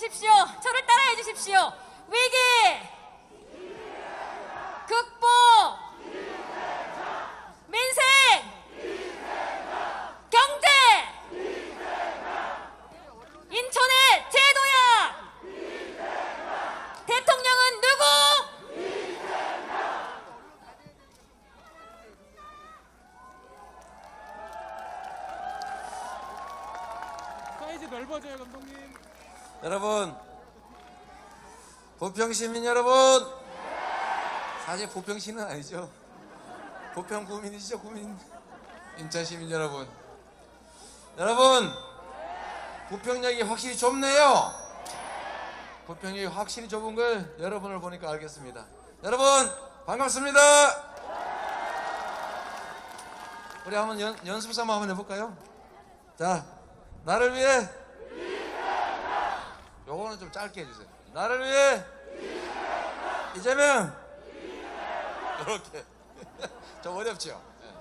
주십시오. 저를 따라해 주십시오. 위기 극복 민생 경제 인천의 제도야. 대통령은 누구? 사이즈 넓어져요, 감독님. 여러분, 부평시민 여러분, 사실 부평시는 아니죠. 부평구민이시죠, 구민. 인천시민 여러분, 부평역이 확실히 좁네요. 부평역이 확실히 좁은 걸 여러분을 보니까 알겠습니다. 여러분 반갑습니다. 우리 한번 연습 삼아 한번 해볼까요? 자, 나를 위해, 요거는 좀 짧게 해주세요. 나를 위해 이재명, 이렇게 좀 어렵죠? 네.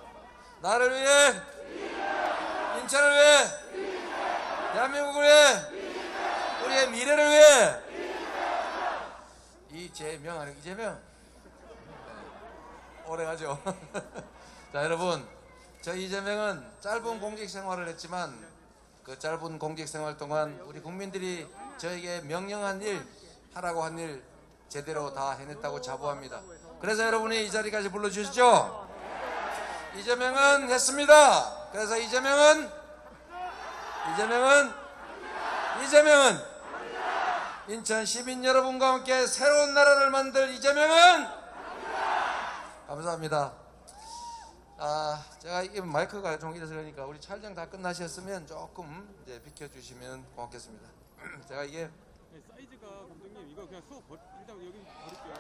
나를 위해, 인천을 위해, 대한민국을 위해, 우리의 미래를 위해. 이재명 아니고 이재명. 네. 오래 가죠. 자, 여러분, 저 이재명은 짧은 공직 생활을 했지만 그 짧은 공직 생활 동안 우리 국민들이 저에게 명령한 일, 하라고 한 일 제대로 다 해냈다고 자부합니다. 그래서 여러분이 이 자리까지 불러주시죠. 이재명은 했습니다. 그래서 이재명은 인천 시민 여러분과 함께 새로운 나라를 만들 이재명은 감사합니다. 제가 이게 마이크가 좀 이래서 그러니까 우리 촬영 다 끝나셨으면 조금 이제 비켜주시면 고맙겠습니다. 제가 이게 네, 사이즈가 감독님 이거 그냥 수업 일단 여기 버릴게요.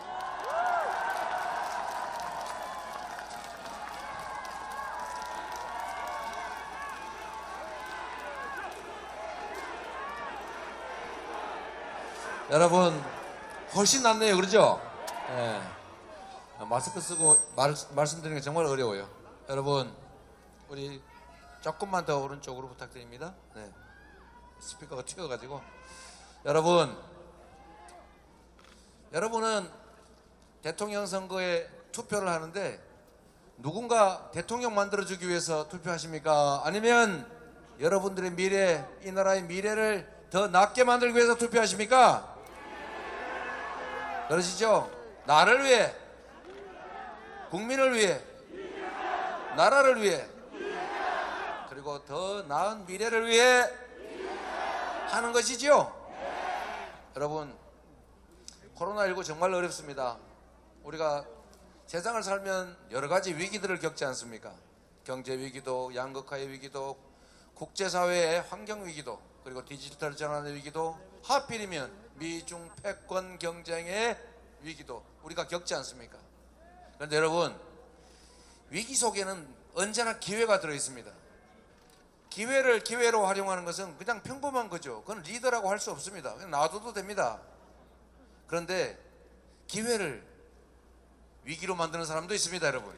여러분 훨씬 낫네요, 그러죠? 네. 마스크 쓰고 말씀드리는 게 정말 어려워요. 여러분, 우리 조금만 더 오른쪽으로 부탁드립니다. 네. 스피커가 튀어가지고. 여러분은 대통령 선거에 투표를 하는데 누군가 대통령 만들어주기 위해서 투표하십니까? 아니면 여러분들의 미래, 이 나라의 미래를 더 낫게 만들기 위해서 투표하십니까? 그러시죠? 나를 위해, 국민을 위해, 나라를 위해, 그리고 더 나은 미래를 위해 하는 것이죠. 여러분, 코로나19 정말 어렵습니다. 우리가 세상을 살면 여러 가지 위기들을 겪지 않습니까? 경제 위기도, 양극화의 위기도, 국제사회의 환경 위기도, 그리고 디지털 전환의 위기도, 하필이면 미중 패권 경쟁의 위기도 우리가 겪지 않습니까? 그런데 여러분, 위기 속에는 언제나 기회가 들어있습니다. 기회를 기회로 활용하는 것은 그냥 평범한 거죠. 그건 리더라고 할 수 없습니다. 그냥 놔둬도 됩니다. 그런데 기회를 위기로 만드는 사람도 있습니다, 여러분.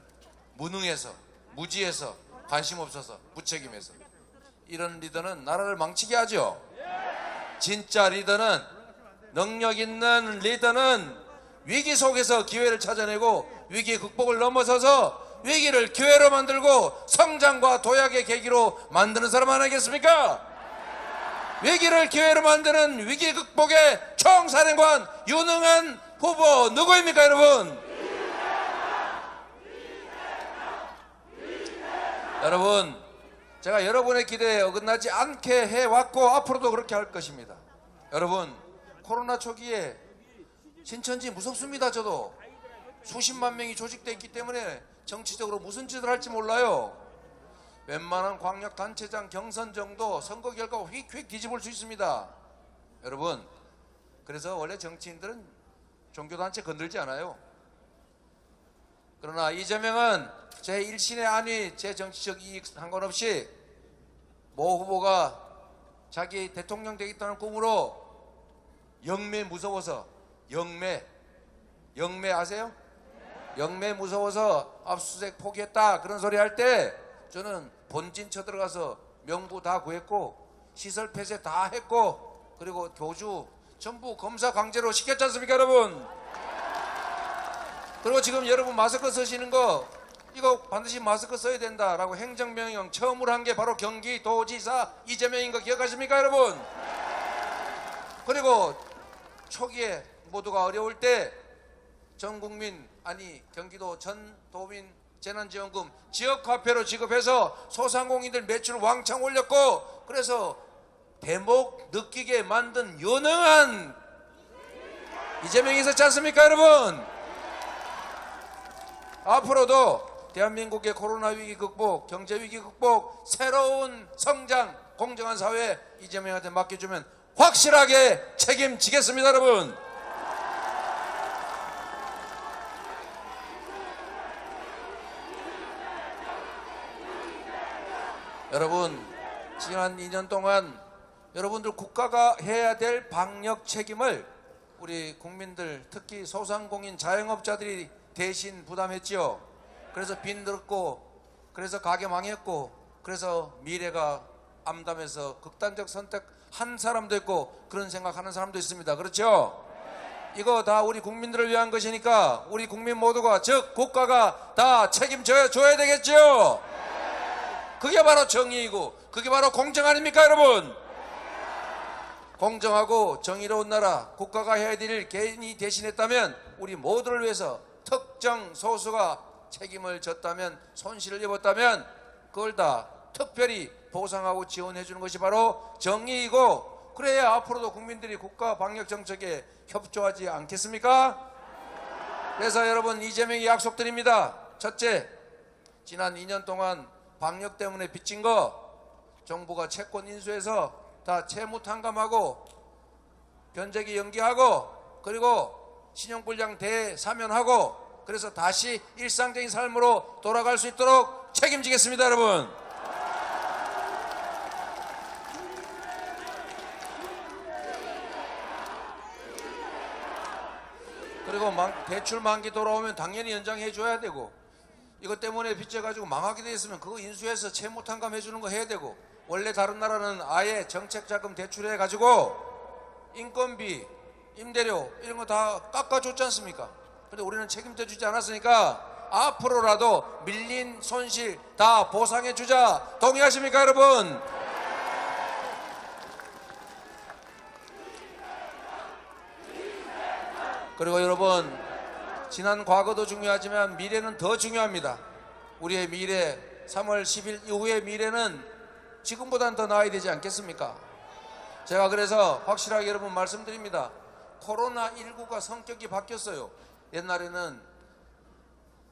무능해서, 무지해서, 관심 없어서, 무책임해서. 이런 리더는 나라를 망치게 하죠. 진짜 리더는, 능력 있는 리더는 위기 속에서 기회를 찾아내고 위기 극복을 넘어서서 위기를 기회로 만들고 성장과 도약의 계기로 만드는 사람 아니겠습니까? 위기를 기회로 만드는 위기 극복의 총사령관 유능한 후보 누구입니까, 여러분? 여러분, 제가 여러분의 기대에 어긋나지 않게 해왔고 앞으로도 그렇게 할 것입니다. 여러분, 코로나 초기에 신천지 무섭습니다. 저도 수십만 명이 조직되어 있기 때문에 정치적으로 무슨 짓을 할지 몰라요. 웬만한 광역단체장 경선정도 선거 결과 휙휙 뒤집을 수 있습니다. 여러분, 그래서 원래 정치인들은 종교단체 건들지 않아요. 그러나 이재명은 제 일신의 안위, 제 정치적 이익 상관없이 모 후보가 자기 대통령 되겠다는 꿈으로 영매 무서워서, 영매 아세요? 영매 무서워서 압수수색 포기했다 그런 소리 할 때 저는 본진 쳐들어가서 명부 다 구했고 시설 폐쇄 다 했고 그리고 교주 전부 검사 강제로 시켰지 않습니까, 여러분? 그리고 지금 여러분 마스크 쓰시는 거 이거 반드시 마스크 써야 된다라고 행정명령 처음으로 한 게 바로 경기도지사 이재명인 거 기억하십니까, 여러분? 그리고 초기에 모두가 어려울 때 전 국민 아니 경기도 전 도민 재난지원금 지역화폐로 지급해서 소상공인들 매출 왕창 올렸고 그래서 대목 느끼게 만든 유능한 이재명이 있었지 않습니까, 여러분? 앞으로도 대한민국의 코로나 위기 극복, 경제 위기 극복, 새로운 성장, 공정한 사회 이재명한테 맡겨주면 확실하게 책임지겠습니다, 여러분. 여러분, 지난 2년 동안 여러분들 국가가 해야 될 방역 책임을 우리 국민들, 특히 소상공인 자영업자들이 대신 부담했지요. 그래서 빈들었고, 그래서 가게 망했고, 그래서 미래가 암담해서 극단적 선택한 사람도 있고 그런 생각하는 사람도 있습니다. 그렇죠? 이거 다 우리 국민들을 위한 것이니까 우리 국민 모두가, 즉 국가가 다 책임져야 줘야 되겠죠. 그게 바로 정의이고 그게 바로 공정 아닙니까, 여러분? 공정하고 정의로운 나라, 국가가 해야 될 일 개인이 대신했다면, 우리 모두를 위해서 특정 소수가 책임을 졌다면, 손실을 입었다면 그걸 다 특별히 보상하고 지원해 주는 것이 바로 정의이고, 그래야 앞으로도 국민들이 국가 방역 정책에 협조하지 않겠습니까? 그래서 여러분, 이재명이 약속드립니다. 첫째, 지난 2년 동안 방역 때문에 빚진 거 정부가 채권 인수해서 다 채무 탕감하고 변제기 연기하고 그리고 신용불량 대사면하고 그래서 다시 일상적인 삶으로 돌아갈 수 있도록 책임지겠습니다, 여러분. 그리고 대출 만기 돌아오면 당연히 연장해 줘야 되고, 이것 때문에 빚져가지고 망하게 돼 있으면 그거 인수해서 채무 탕감해 주는 거 해야 되고, 원래 다른 나라는 아예 정책자금 대출해 가지고 인건비, 임대료 이런 거 다 깎아줬지 않습니까? 근데 우리는 책임져 주지 않았으니까 앞으로라도 밀린 손실 다 보상해 주자. 동의하십니까, 여러분? 그리고 여러분, 지난 과거도 중요하지만 미래는 더 중요합니다. 우리의 미래, 3월 10일 이후의 미래는 지금보다는 더 나아야 되지 않겠습니까? 제가 그래서 확실하게 여러분 말씀드립니다. 코로나19가 성격이 바뀌었어요. 옛날에는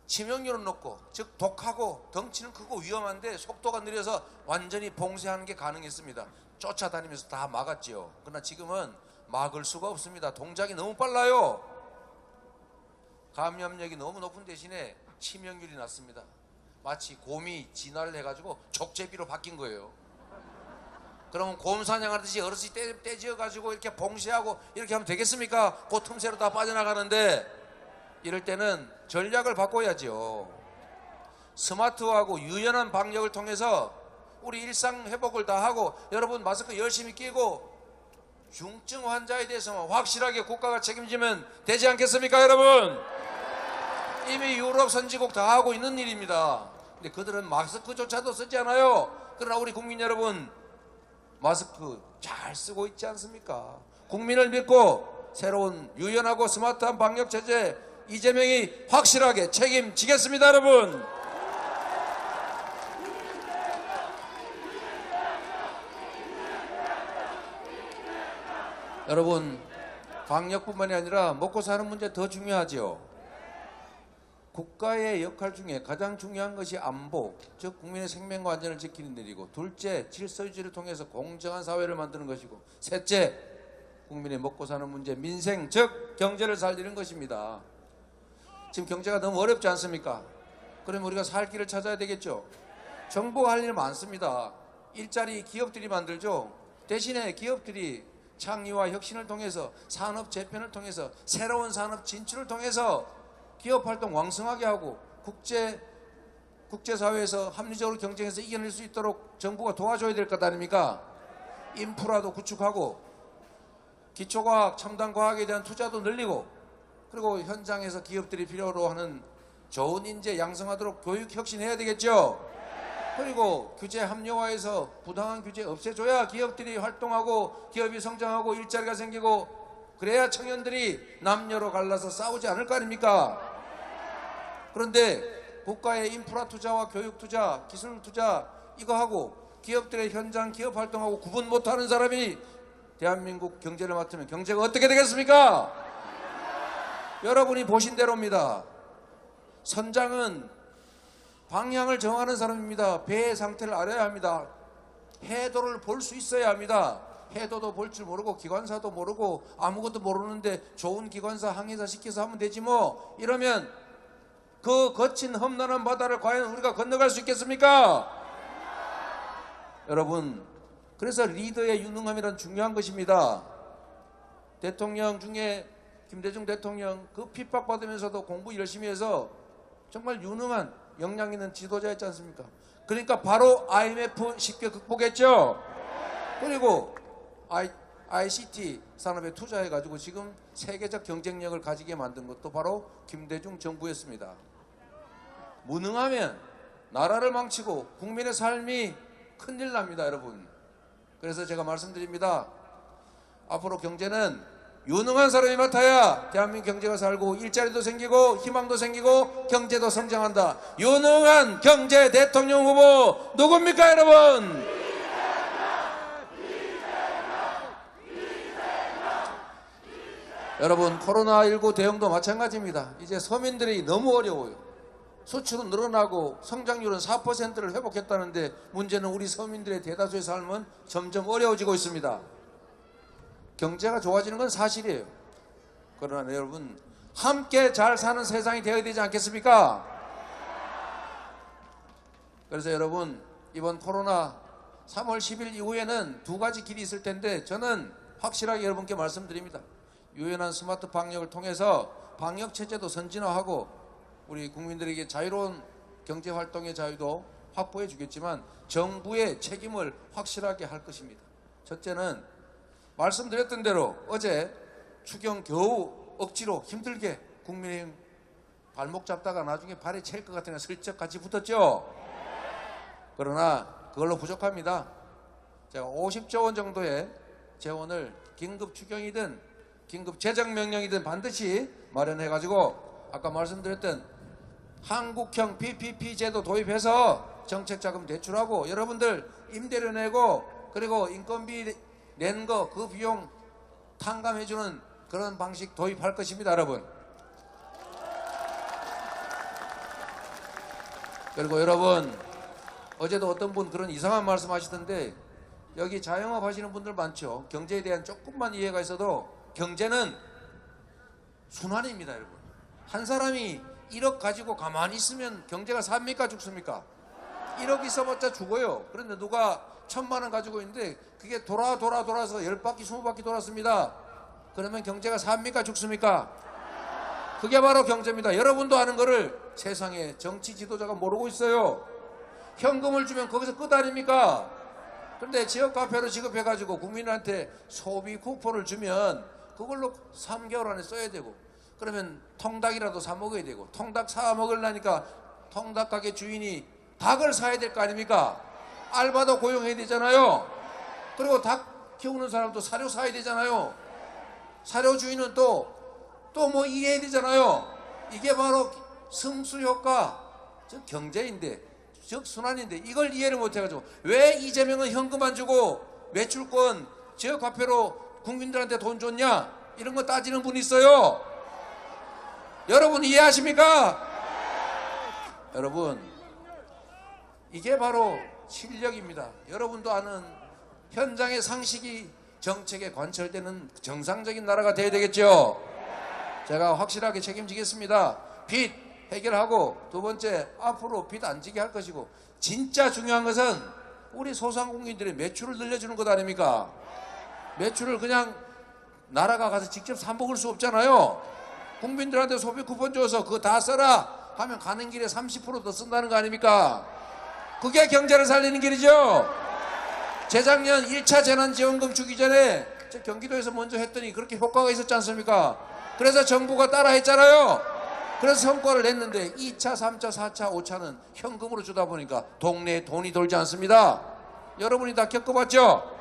치명률은 높고, 즉 독하고 덩치는 크고 위험한데 속도가 느려서 완전히 봉쇄하는 게 가능했습니다. 쫓아다니면서 다 막았지요. 그러나 지금은 막을 수가 없습니다. 동작이 너무 빨라요. 감염력이 너무 높은 대신에 치명률이 낮습니다. 마치 곰이 진화를 해가지고 족제비로 바뀐 거예요. 그러면 곰 사냥하듯이 어르신이 떼지어가지고 이렇게 봉쇄하고 이렇게 하면 되겠습니까? 그 틈새로 다 빠져나가는데, 이럴 때는 전략을 바꿔야죠. 스마트하고 유연한 방역을 통해서 우리 일상 회복을 다 하고, 여러분 마스크 열심히 끼고 중증 환자에 대해서만 확실하게 국가가 책임지면 되지 않겠습니까, 여러분? 이미 유럽 선진국 다 하고 있는 일입니다. 근데 그들은 마스크조차도 쓰지 않아요. 그러나 우리 국민 여러분, 마스크 잘 쓰고 있지 않습니까? 국민을 믿고 새로운 유연하고 스마트한 방역 체제 이재명이 확실하게 책임지겠습니다, 여러분. 여러분, 방역뿐만이 아니라 먹고 사는 문제 더 중요하죠. 국가의 역할 중에 가장 중요한 것이 안보, 즉 국민의 생명과 안전을 지키는 일이고, 둘째, 질서유지를 통해서 공정한 사회를 만드는 것이고, 셋째, 국민의 먹고 사는 문제, 민생, 즉 경제를 살리는 것입니다. 지금 경제가 너무 어렵지 않습니까? 그러면 우리가 살 길을 찾아야 되겠죠. 정부가 할 일 많습니다. 일자리 기업들이 만들죠. 대신에 기업들이 창의와 혁신을 통해서, 산업 재편을 통해서, 새로운 산업 진출을 통해서 기업 활동 왕성하게 하고 국제사회에서 합리적으로 경쟁해서 이겨낼 수 있도록 정부가 도와줘야 될 것 아닙니까? 인프라도 구축하고 기초과학, 첨단과학에 대한 투자도 늘리고, 그리고 현장에서 기업들이 필요로 하는 좋은 인재 양성하도록 교육 혁신해야 되겠죠. 그리고 규제 합리화해서 부당한 규제 없애줘야 기업들이 활동하고 기업이 성장하고 일자리가 생기고, 그래야 청년들이 남녀로 갈라서 싸우지 않을 거 아닙니까? 그런데 국가의 인프라 투자와 교육 투자, 기술 투자 이거 하고 기업들의 현장 기업 활동하고 구분 못하는 사람이 대한민국 경제를 맡으면 경제가 어떻게 되겠습니까? 여러분이 보신 대로입니다. 선장은 방향을 정하는 사람입니다. 배의 상태를 알아야 합니다. 해도를 볼 수 있어야 합니다. 해도도 볼 줄 모르고 기관사도 모르고 아무것도 모르는데 좋은 기관사 항해사 시켜서 하면 되지 뭐. 이러면 그 거친 험난한 바다를 과연 우리가 건너갈 수 있겠습니까? 여러분, 그래서 리더의 유능함이란 중요한 것입니다. 대통령 중에 김대중 대통령 그 핍박받으면서도 공부 열심히 해서 정말 유능한 역량 있는 지도자였지 않습니까? 그러니까 바로 IMF 쉽게 극복했죠. 그리고 ICT 산업에 투자해가지고 지금 세계적 경쟁력을 가지게 만든 것도 바로 김대중 정부였습니다. 무능하면 나라를 망치고 국민의 삶이 큰일 납니다, 여러분. 그래서 제가 말씀드립니다. 앞으로 경제는 유능한 사람이 맡아야 대한민국 경제가 살고 일자리도 생기고 희망도 생기고 경제도 성장한다. 유능한 경제 대통령 후보 누굽니까, 여러분? 여러분, 코로나19 대응도 마찬가지입니다. 이제 서민들이 너무 어려워요. 수출은 늘어나고 성장률은 4%를 회복했다는데 문제는 우리 서민들의 대다수의 삶은 점점 어려워지고 있습니다. 경제가 좋아지는 건 사실이에요. 그러나 여러분, 함께 잘 사는 세상이 되어야 되지 않겠습니까? 그래서 여러분, 이번 코로나 3월 10일 이후에는 두 가지 길이 있을 텐데 저는 확실하게 여러분께 말씀드립니다. 유연한 스마트 방역을 통해서 방역 체제도 선진화하고 우리 국민들에게 자유로운 경제 활동의 자유도 확보해 주겠지만 정부의 책임을 확실하게 할 것입니다. 첫째는 말씀드렸던 대로 어제 추경 겨우 억지로 힘들게 국민의힘 발목 잡다가 나중에 발에 찰 것 같으니 슬쩍 같이 붙었죠. 그러나 그걸로 부족합니다. 제가 50조 원 정도의 재원을 긴급 추경이든 긴급 재정명령이든 반드시 마련해가지고 아까 말씀드렸던 한국형 PPP 제도 도입해서 정책자금 대출하고 여러분들 임대료 내고 그리고 인건비 낸 거 그 비용 탕감해주는 그런 방식 도입할 것입니다, 여러분. 그리고 여러분, 어제도 어떤 분 그런 이상한 말씀 하시던데 여기 자영업 하시는 분들 많죠. 경제에 대한 조금만 이해가 있어도 경제는 순환입니다, 여러분. 한 사람이 1억 가지고 가만히 있으면 경제가 삽니까, 죽습니까? 1억 있어봤자 죽어요. 그런데 누가 1,000만 원 가지고 있는데 그게 돌아서 10바퀴 20바퀴 돌았습니다. 그러면 경제가 삽니까, 죽습니까? 그게 바로 경제입니다. 여러분도 아는 거를 세상에 정치 지도자가 모르고 있어요. 현금을 주면 거기서 끝 아닙니까? 그런데 지역 화폐로 지급해가지고 국민한테 소비 쿠폰을 주면 그걸로 3개월 안에 써야 되고, 그러면 통닭이라도 사 먹어야 되고, 통닭 사 먹으려니까 통닭 가게 주인이 닭을 사야 될 거 아닙니까? 알바도 고용해야 되잖아요. 그리고 닭 키우는 사람도 사료 사야 되잖아요. 사료 주인은 또 뭐 일해야 되잖아요. 이게 바로 승수효과, 즉 경제인데, 즉 순환인데, 이걸 이해를 못해가지고 왜 이재명은 현금 안 주고 매출권 지역화폐로 국민들한테 돈 줬냐, 이런 거 따지는 분이 있어요. 여러분 이해하십니까? 여러분, 이게 바로 실력입니다. 여러분도 아는 현장의 상식이 정책에 관철되는 정상적인 나라가 되어야 되겠죠. 제가 확실하게 책임지겠습니다. 빚 해결하고, 두 번째, 앞으로 빚 안 지게 할 것이고, 진짜 중요한 것은 우리 소상공인들의 매출을 늘려주는 것 아닙니까? 매출을 그냥 나라가 가서 직접 사 먹을 수 없잖아요. 국민들한테 소비 쿠폰 줘서 그거 다 써라 하면 가는 길에 30% 더 쓴다는 거 아닙니까? 그게 경제를 살리는 길이죠. 재작년 1차 재난지원금 주기 전에 저 경기도에서 먼저 했더니 그렇게 효과가 있었지 않습니까? 그래서 정부가 따라 했잖아요. 그래서 성과를 냈는데 2차, 3차, 4차, 5차는 현금으로 주다 보니까 동네에 돈이 돌지 않습니다. 여러분이 다 겪어봤죠?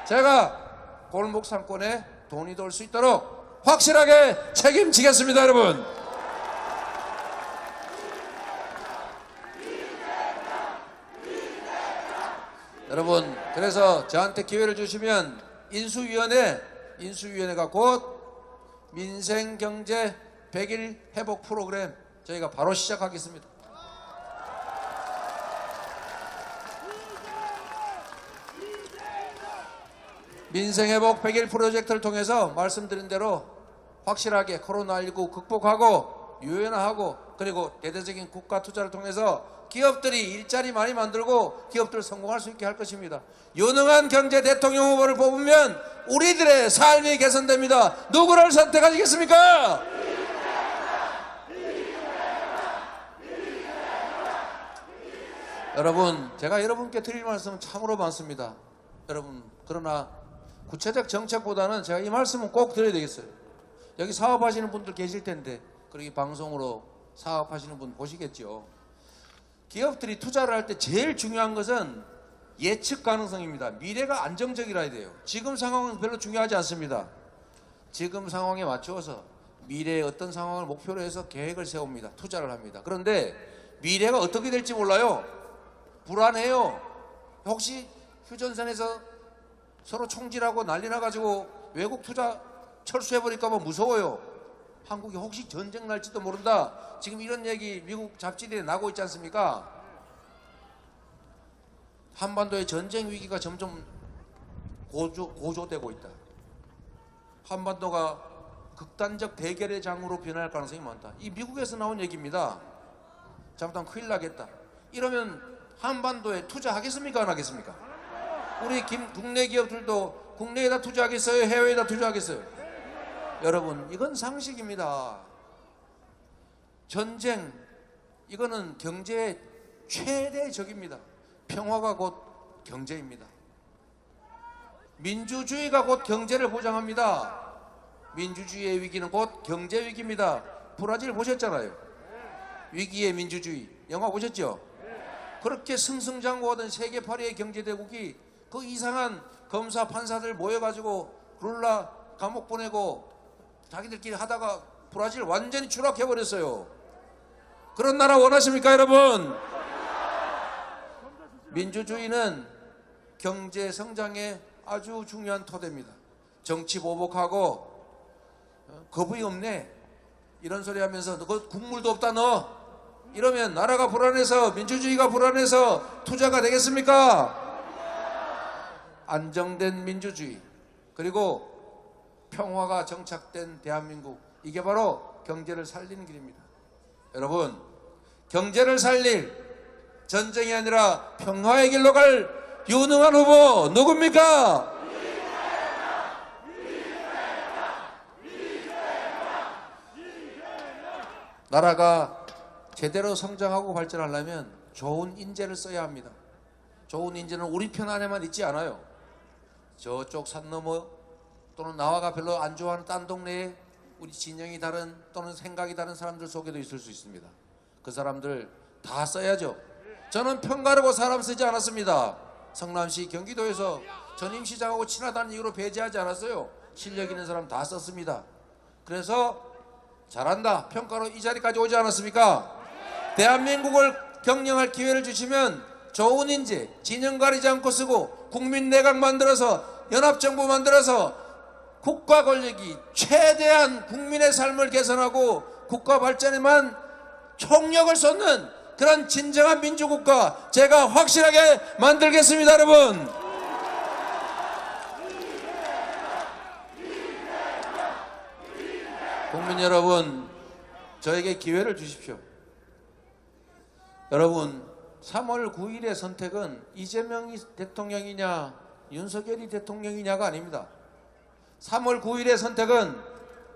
제가 골목 상권에 돈이 돌 수 있도록 확실하게 책임지겠습니다, 여러분. 여러분, 그래서 저한테 기회를 주시면 인수위원회가 곧 민생경제 100일 회복 프로그램 저희가 바로 시작하겠습니다. 민생회복 100일 프로젝트를 통해서 말씀드린 대로 확실하게 코로나19 극복하고 유연화하고 그리고 대대적인 국가 투자를 통해서 기업들이 일자리 많이 만들고 기업들 성공할 수 있게 할 것입니다. 유능한 경제 대통령 후보를 뽑으면 우리들의 삶이 개선됩니다. 누구를 선택하시겠습니까? 여러분, 제가 여러분께 드릴 말씀은 참으로 많습니다. 여러분, 그러나 구체적 정책보다는 제가 이 말씀은 꼭 드려야 되겠어요. 여기 사업하시는 분들 계실 텐데, 그리고 방송으로 사업하시는 분 보시겠죠. 기업들이 투자를 할 때 제일 중요한 것은 예측 가능성입니다. 미래가 안정적이라야 돼요. 지금 상황은 별로 중요하지 않습니다. 지금 상황에 맞추어서 미래의 어떤 상황을 목표로 해서 계획을 세웁니다. 투자를 합니다. 그런데 미래가 어떻게 될지 몰라요. 불안해요. 혹시 휴전선에서 서로 총질하고 난리 나가지고 외국 투자 철수해버릴까 봐 무서워요. 한국이 혹시 전쟁 날지도 모른다. 지금 이런 얘기 미국 잡지들에 나고 있지 않습니까? 한반도의 전쟁 위기가 점점 고조되고 있다. 한반도가 극단적 대결의 장으로 변할 가능성이 많다. 이 미국에서 나온 얘기입니다. 잘못하면 큰일 나겠다. 이러면 한반도에 투자하겠습니까? 안 하겠습니까? 우리 국내 기업들도 국내에다 투자하겠어요? 해외에다 투자하겠어요? 여러분, 이건 상식입니다. 전쟁, 이거는 경제의 최대 적입니다. 평화가 곧 경제입니다. 민주주의가 곧 경제를 보장합니다. 민주주의의 위기는 곧 경제 위기입니다. 브라질 보셨잖아요. 위기의 민주주의 영화 보셨죠? 그렇게 승승장구하던 세계 8위의 경제대국이 그 이상한 검사 판사들 모여가지고 룰라 감옥 보내고 자기들끼리 하다가 브라질 완전히 추락해버렸어요. 그런 나라 원하십니까, 여러분? 민주주의는 경제 성장의 아주 중요한 토대입니다. 정치 보복하고 거부이 없네 이런 소리 하면서 너 국물도 없다 너 이러면 나라가 불안해서 민주주의가 불안해서 투자가 되겠습니까? 안정된 민주주의 그리고 평화가 정착된 대한민국, 이게 바로 경제를 살리는 길입니다. 여러분, 경제를 살릴 전쟁이 아니라 평화의 길로 갈 유능한 후보 누굽니까? 나라가 제대로 성장하고 발전하려면 좋은 인재를 써야 합니다. 좋은 인재는 우리 편 안에만 있지 않아요. 저쪽 산 너머 또는 나와가 별로 안 좋아하는 딴 동네에 우리 진영이 다른 또는 생각이 다른 사람들 속에도 있을 수 있습니다. 그 사람들 다 써야죠. 저는 편가르고 사람 쓰지 않았습니다. 성남시 경기도에서 전임시장하고 친하다는 이유로 배제하지 않았어요. 실력 있는 사람 다 썼습니다. 그래서 잘한다 평가로 이 자리까지 오지 않았습니까? 대한민국을 경영할 기회를 주시면 좋은 인재 진영 가리지 않고 쓰고 국민 내각 만들어서 연합정부 만들어서 국가 권력이 최대한 국민의 삶을 개선하고 국가 발전에만 총력을 쏟는 그런 진정한 민주국가 제가 확실하게 만들겠습니다. 여러분, 국민 여러분, 저에게 기회를 주십시오. 여러분, 3월 9일의 선택은 이재명이 대통령이냐 윤석열이 대통령이냐가 아닙니다. 3월 9일의 선택은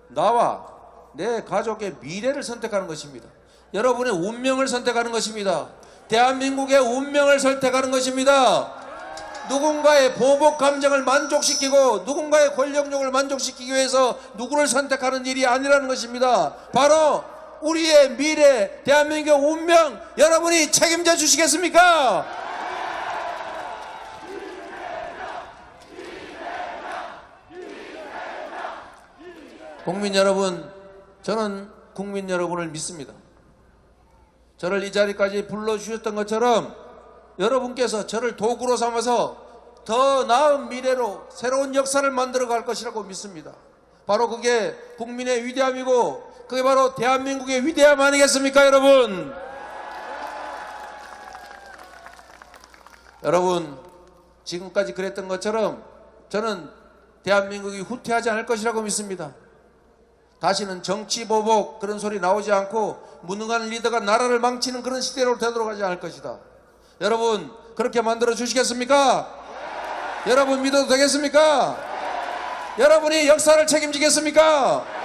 나와 내 가족의 미래를 선택하는 것입니다. 여러분의 운명을 선택하는 것입니다. 대한민국의 운명을 선택하는 것입니다. 누군가의 보복 감정을 만족시키고 누군가의 권력욕을 만족시키기 위해서 누구를 선택하는 일이 아니라는 것입니다. 바로 우리의 미래, 대한민국 운명 여러분이 책임져 주시겠습니까? 국민 여러분, 저는 국민 여러분을 믿습니다. 저를 이 자리까지 불러주셨던 것처럼 여러분께서 저를 도구로 삼아서 더 나은 미래로 새로운 역사를 만들어 갈 것이라고 믿습니다. 바로 그게 국민의 위대함이고 그게 바로 대한민국의 위대함 아니겠습니까, 여러분? 여러분, 지금까지 그랬던 것처럼 저는 대한민국이 후퇴하지 않을 것이라고 믿습니다. 다시는 정치 보복 그런 소리 나오지 않고 무능한 리더가 나라를 망치는 그런 시대로 되돌아가지 않을 것이다. 여러분, 그렇게 만들어 주시겠습니까? 여러분 믿어도 되겠습니까? 여러분이 역사를 책임지겠습니까?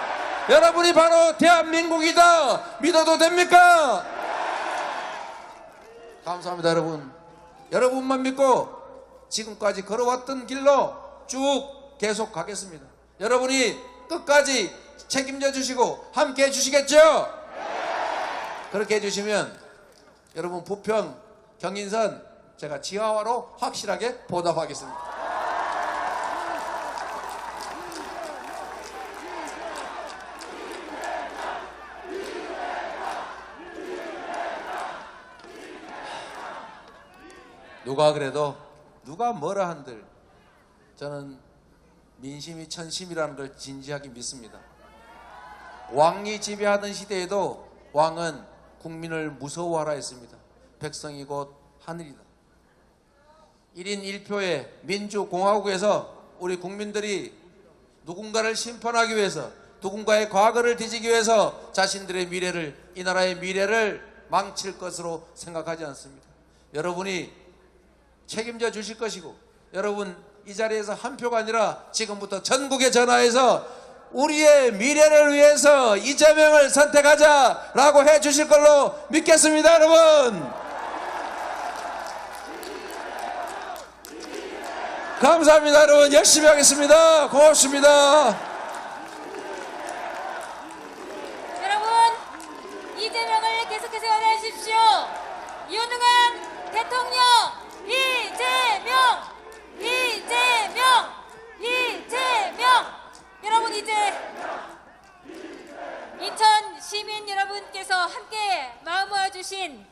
여러분이 바로 대한민국이다 믿어도 됩니까? 감사합니다. 여러분, 여러분만 믿고 지금까지 걸어왔던 길로 쭉 계속 가겠습니다. 여러분이 끝까지 책임져 주시고 함께 해 주시겠죠? 그렇게 해 주시면 여러분 부평 경인선 제가 지하화로 확실하게 보답하겠습니다. 누가 그래도 누가 뭐라 한들 저는 민심이 천심이라는 걸 진지하게 믿습니다. 왕이 지배하던 시대에도 왕은 국민을 무서워하라 했습니다. 백성이 곧 하늘이다. 1인 1표의 민주공화국에서 우리 국민들이 누군가를 심판하기 위해서 누군가의 과거를 뒤지기 위해서 자신들의 미래를, 이 나라의 미래를 망칠 것으로 생각하지 않습니다. 여러분이 책임져 주실 것이고 여러분 이 자리에서 한 표가 아니라 지금부터 전국에 전화해서 우리의 미래를 위해서 이재명을 선택하자라고 해 주실 걸로 믿겠습니다. 여러분 감사합니다. 여러분 열심히 하겠습니다. 고맙습니다. 여러분, 이재명을 계속해서 연호하십시오. 유능한 대통령 이재명! 이재명! 이재명! 여러분, 이제 인천 시민 여러분께서 함께 마음 모아주신